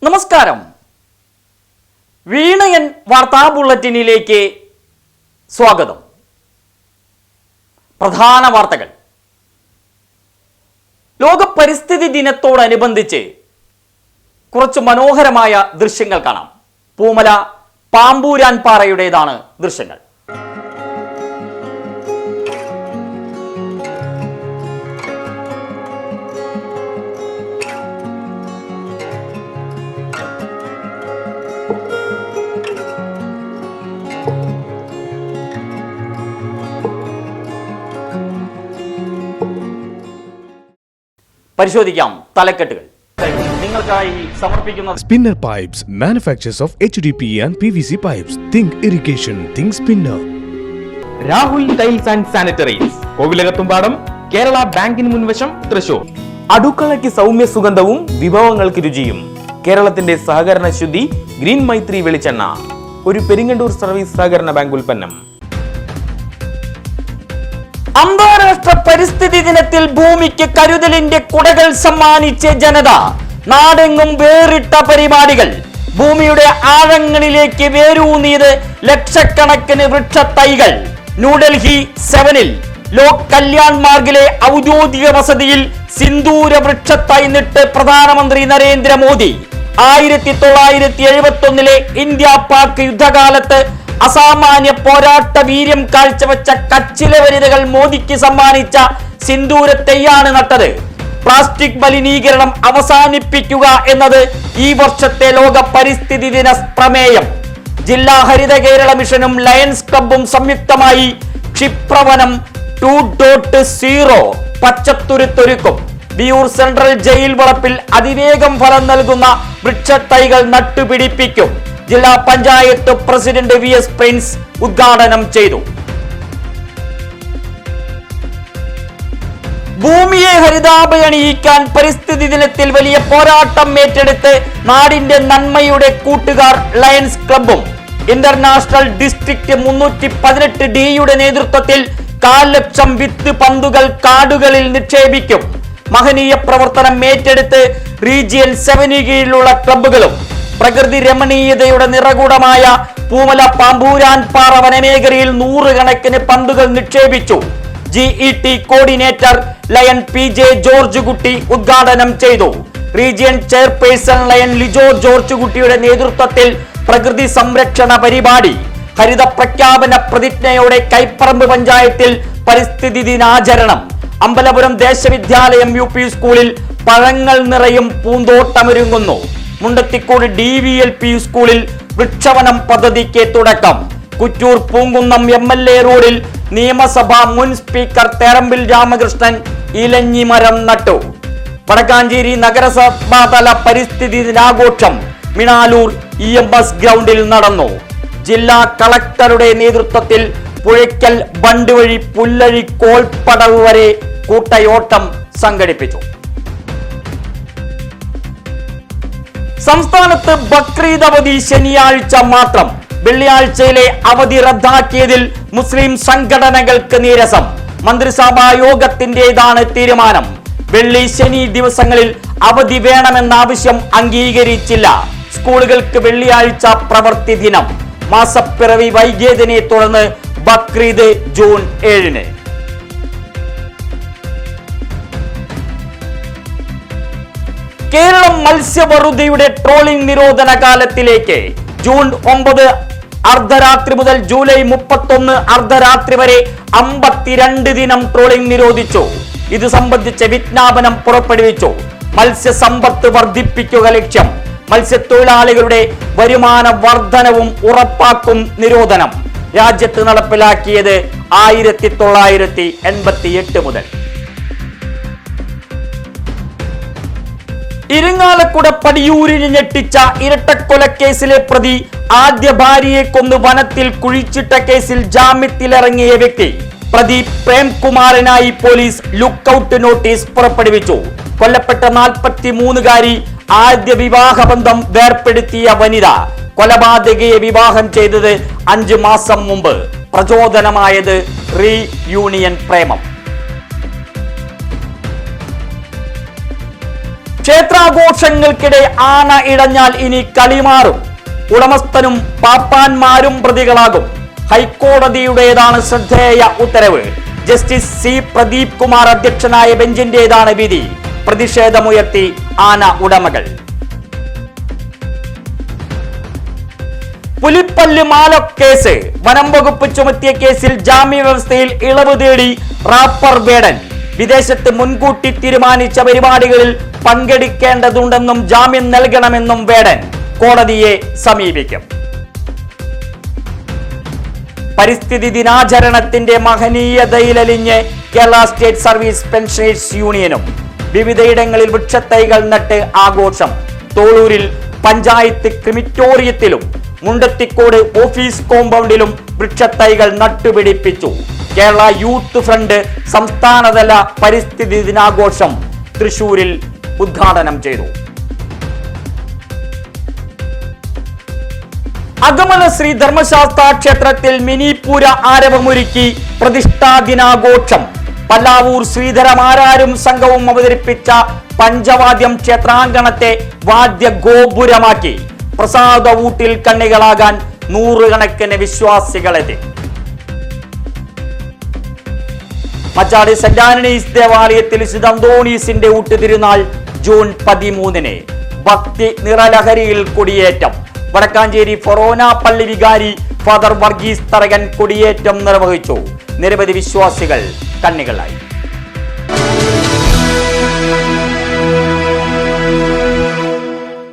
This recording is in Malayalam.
നമസ്കാരം. വീണയൻ വാർത്താ ബുള്ളറ്റിനിലേക്ക് സ്വാഗതം. പ്രധാന വാർത്തകൾ. ലോക പരിസ്ഥിതി ദിനത്തോടനുബന്ധിച്ച് കുറച്ച് മനോഹരമായ ദൃശ്യങ്ങൾ കാണാം. പൂമല പാമ്പൂരാൻ പാറയുടേതാണ് ദൃശ്യങ്ങൾ. പരിശോധിക്കാം തലക്കെട്ടുകൾ. നിങ്ങൾക്കായി സമർപ്പിക്കുന്ന Spinner Pipes, manufacturers of HDPE and PVC pipes. Think irrigation, think Spinner. Rahul tiles and sanitaries, Kovilakathumpadam, Kerala ബാങ്കിന് മുൻവശം, തൃശൂർ. അടുക്കളയ്ക്ക് സൗമ്യ സുഗന്ധവും വിഭവങ്ങൾക്ക് രുചിയും. കേരളത്തിന്റെ സഹകരണ ശുദ്ധി ഗ്രീൻ മൈത്രി വെളിച്ചെണ്ണ, ഒരു പെരിങ്ങണ്ടൂർ സർവീസ് സഹകരണ ബാങ്ക് ഉൽപ്പന്നം. അന്താരാഷ്ട്ര പരിസ്ഥിതി ദിനത്തിൽ ഭൂമിക്ക് കരുതലിന്റെ കുടകൾ സമ്മാനിച്ച ജനത. നാടെങ്ങും വേറിട്ട പരിപാടികൾ. ഭൂമിയുടെ ആഴങ്ങളിലേക്ക് വേരൂന്നിയത് ലക്ഷക്കണക്കിന് വൃക്ഷത്തൈകൾ. ന്യൂഡൽഹി 7-ൽ ലോക് കല്യാൺ മാർഗിലെ ഔദ്യോഗിക വസതിയിൽ സിന്ദൂര വൃക്ഷത്തൈ നട്ട് പ്രധാനമന്ത്രി നരേന്ദ്രമോദി. 1971-ലെ ഇന്ത്യ പാക് യുദ്ധകാലത്ത് അസാമാന്യ പോരാട്ട വീര്യം കാഴ്ചവെച്ച കച്ചിലെ വനിതകൾ മോദിക്ക് സമ്മാനിച്ച സിന്ദൂരത്തെയാണ് നട്ടത്. പ്ലാസ്റ്റിക് മലിനീകരണം അവസാനിപ്പിക്കുക എന്നത് ഈ വർഷത്തെ ലോക പരിസ്ഥിതി ദിന പ്രമേയം. ജില്ലാ ഹരിത കേരള മിഷനും ലയൺസ് ക്ലബും സംയുക്തമായി ക്ഷിപ്രവനം 2.0 പച്ചത്തുരുത്തൊരുക്കും. വിയൂർ സെൻട്രൽ ജയിൽ വളപ്പിൽ അതിവേഗം ഫലം നൽകുന്ന വൃക്ഷത്തൈകൾ നട്ടുപിടിപ്പിക്കും. ജില്ലാ പഞ്ചായത്ത് പ്രസിഡന്റ് VS പ്രിൻസ് ഉദ്ഘാടനം ചെയ്തു. ഭൂമിയെ ഹരിതാഭയണിയിക്കാൻ പരിസ്ഥിതി ദിനത്തിൽ വലിയ പോരാട്ടം ഏറ്റെടുത്ത് നാടിന്റെ നന്മയുടെ കൂട്ടുകാർ ലയൺസ് ക്ലബും. ഇന്റർനാഷണൽ ഡിസ്ട്രിക്ട് 318D നേതൃത്വത്തിൽ 1,00,000 വിത്ത് പന്തുകൾ കാടുകളിൽ നിക്ഷേപിക്കും. മഹനീയ പ്രവർത്തനം ഏറ്റെടുത്ത് റീജിയൻ 7 കീഴിലുള്ള ക്ലബ്ബുകളും. പ്രകൃതി രമണീയതയുടെ നിറകൂടമായ പൂമല പാമ്പൂരാൻ പാറ വനമേഖലയിൽ 100 കണക്കിന് പന്തുകൾ നിക്ഷേപിച്ചു. GET coordinator lion PJ George കുട്ടി ഉദ്ഘാടനം ചെയ്തു. Region chairperson lion Lijo George കുട്ടിയുടെ നേതൃത്വത്തിൽ പ്രകൃതി സംരക്ഷണ പരിപാടി. ഹരിത പ്രഖ്യാപന പ്രതിജ്ഞയോടെ കൈപ്പറമ്പ് പഞ്ചായത്തിൽ പരിസ്ഥിതി ദിനാചരണം. അമ്പലപുരം ദേശവിദ്യാലയം UP സ്കൂളിൽ പഴങ്ങൾ നിറയും പൂന്തോട്ടമൊരുങ്ങുന്നു. മുണ്ടത്തിക്കോട് DVLP സ്കൂളിൽ വൃക്ഷവനം പദ്ധതിക്ക് തുടക്കം. കുറ്റൂർ പൂങ്കുന്നം MLA റോഡിൽ നിയമസഭാ മുൻ സ്പീക്കർ തേറമ്പിൽ രാമകൃഷ്ണൻ ഇലഞ്ഞിമരം നട്ടു. വടക്കാഞ്ചേരി നഗരസഭാതല പരിസ്ഥിതി ദിനാഘോഷം മിണാലൂർ EMS ഗ്രൗണ്ടിൽ നടന്നു. ജില്ലാ കളക്ടറുടെ നേതൃത്വത്തിൽ പുഴയ്ക്കൽ ബണ്ട് വഴി പുല്ലഴി കോൾപ്പടവ് വരെ കൂട്ടയോട്ടം സംഘടിപ്പിച്ചു. സംസ്ഥാനത്ത് ബക്രീദ് അവധി ശനിയാഴ്ച മാത്രം. വെള്ളിയാഴ്ചയിലെ അവധി റദ്ദാക്കിയതിൽ മുസ്ലിം സംഘടനകൾക്ക് നീരസം. മന്ത്രിസഭാ യോഗത്തിന്റേതാണ് തീരുമാനം. വെള്ളി ശനി ദിവസങ്ങളിൽ അവധി വേണമെന്ന ആവശ്യം അംഗീകരിച്ചില്ല. സ്കൂളുകൾക്ക് വെള്ളിയാഴ്ച പ്രവൃത്തി ദിനം. മാസപ്പിറവി വൈകിയതിനെ തുടർന്ന് ബക്രീദ് ജൂൺ 7-ന്. കേരളം മത്സ്യവറുതിയുടെ ട്രോളിംഗ് നിരോധന കാലത്തിലേക്ക്. ജൂൺ 9 അർദ്ധരാത്രി മുതൽ ജൂലൈ 31 അർദ്ധരാത്രി വരെ 52 ദിനം ട്രോളിംഗ് നിരോധിച്ചു. ഇത് സംബന്ധിച്ച വിജ്ഞാപനം പുറപ്പെടുവിച്ചു. മത്സ്യസമ്പത്ത് വർദ്ധിപ്പിക്കുക ലക്ഷ്യം. മത്സ്യത്തൊഴിലാളികളുടെ വരുമാന വർധനവും ഉറപ്പാക്കും നിരോധനം. രാജ്യത്ത് നടപ്പിലാക്കിയത് 1988 മുതൽ. ഇരിങ്ങാലക്കുട പടിയൂരിന് ഞെട്ടിച്ച ഇരട്ടക്കൊലക്കേസിലെ പ്രതി ആദ്യ ഭാര്യയെ കൊന്ന് വനത്തിൽ കുഴിച്ചിട്ട കേസിൽ ജാമ്യത്തിലിറങ്ങിയ വ്യക്തി. പ്രതി പ്രേംകുമാറിനായി പോലീസ് ലുക്കൌട്ട് നോട്ടീസ് പുറപ്പെടുവിച്ചു. കൊല്ലപ്പെട്ട 43-കാരി ആദ്യ വിവാഹബന്ധം വേർപ്പെടുത്തിയ വനിത. കൊലപാതകയെ വിവാഹം ചെയ്തത് 5 മാസം മുമ്പ്. പ്രചോദനമായത് റീയൂണിയൻ പ്രേമം. ക്ഷേത്രാഘോഷങ്ങൾക്കിടെ ആന ഇടഞ്ഞാൽ ഇനി കളി മാറും. ഉടമസ്ഥനും പാപ്പാന്മാരും പ്രതികളാകും. ഹൈക്കോടതിയുടേതാണ് ശ്രദ്ധേയ ഉത്തരവ്. ജസ്റ്റിസ് സി പ്രദീപ് കുമാർ അധ്യക്ഷനായ ബെഞ്ചിന്റേതാണ് വിധി. പ്രതിഷേധമുയർത്തി ആന ഉടമകൾ. പുലിപ്പല്ല് മാലക്കേസ്. വനം വകുപ്പ് ചുമത്തിയ കേസിൽ ജാമ്യവ്യവസ്ഥയിൽ ഇളവ് തേടി റാപ്പർ വേടൻ. വിദേശത്ത് മുൻകൂട്ടി തീരുമാനിച്ച പരിപാടികളിൽ പങ്കെടുക്കേണ്ടതുണ്ടെന്നും ജാമ്യം നൽകണമെന്നും വേടൻ കോടതിയെ സമീപിക്കും. പരിസ്ഥിതി ദിനാചരണത്തിന്റെ മഹനീയതയിലലിഞ്ഞ് കേരള സ്റ്റേറ്റ് സർവീസ് പെൻഷനേഴ്സ് യൂണിയനും വിവിധയിടങ്ങളിൽ വൃക്ഷത്തൈകൾ നട്ട് ആഘോഷം. തോളൂരിൽ പഞ്ചായത്ത് ക്രിമിറ്റോറിയത്തിലും മുണ്ടത്തിക്കോട് ഓഫീസ് കോമ്പൗണ്ടിലും വൃക്ഷത്തൈകൾ നട്ടുപിടിപ്പിച്ചു. കേരള യൂത്ത് ഫ്രണ്ട് സംസ്ഥാനതല പരിസ്ഥിതി ദിനാഘോഷം തൃശൂരിൽ ഉദ്ഘാടനം ചെയ്തു. അഗമന ശ്രീ ധർമ്മശാസ്ത്ര ക്ഷേത്രത്തിൽ മിനി പൂര ആരവമൊരുക്കി പ്രതിഷ്ഠാ ദിനാഘോഷം. പല്ലാവൂർ ശ്രീധരമാരാരും സംഘവും അവതരിപ്പിച്ച പഞ്ചവാദ്യം ക്ഷേത്രാങ്കണത്തെ വാദ്യ ഗോപുരമാക്കി. പ്രസാദ ഊട്ടിൽ കണ്ണികളാകാൻ നൂറുകണക്കിന് വിശ്വാസികളെത്തി. മച്ചാട് സെന്റ് ആന്റണീസ് ദേവാലയത്തിൽ വിശുദ്ധ അന്തോണീസിന്റെ ഊട്ടുതിരുനാൾ ജൂൺ 13-ന്. ഭക്തി നിറലഹരിയിൽ കൊടിയേറ്റം. വടക്കാഞ്ചേരി ഫൊറോന പള്ളി വികാരി ഫാദർ വർഗീസ് തറകൻ കൊടിയേറ്റം നിർവഹിച്ചു. നിരവധി വിശ്വാസികൾ കണ്ണികളായി.